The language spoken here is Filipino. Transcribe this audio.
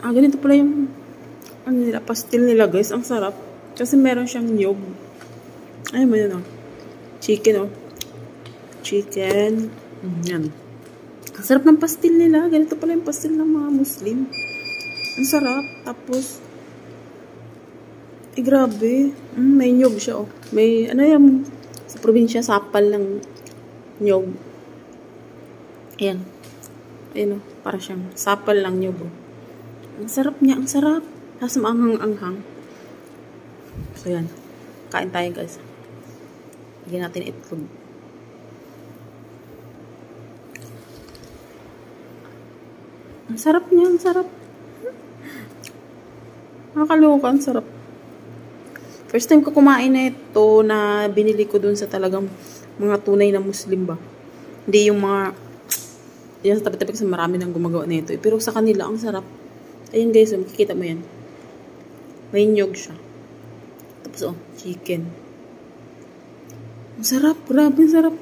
Ganito pala yung ano nila, pastil nila guys. Ang sarap. Kasi meron siyang niyog. Ayun mo yun, oh. Chicken, oh. Chicken. Yan. Ang sarap ng pastil nila. Ganito pala yung pastil ng mga Muslim. Ang sarap. Tapos, grabe. May niyog siya, oh. May, ano yan, sa probinsya, sapal ng niyog. Ayan. Ayan, oh. Para siyang sapal ng niyog, oh. Ang sarap niya. Ang sarap. Tapos maanghang-anghang. So, yan. Kain tayo, guys. Lagyan natin itlog. Ang sarap niya. Ang sarap. Nakakaloka. Ang sarap. First time ko kumain na ito na binili ko dun sa talagang mga tunay na Muslim ba. Hindi yung mga yan sa tabi-tabi kasi marami nang gumagawa na ito. Pero sa kanila, ang sarap. Ayun guys, makikita mo yan. May nyog siya. Tapos chicken. Ang sarap. Grabe, ang sarap.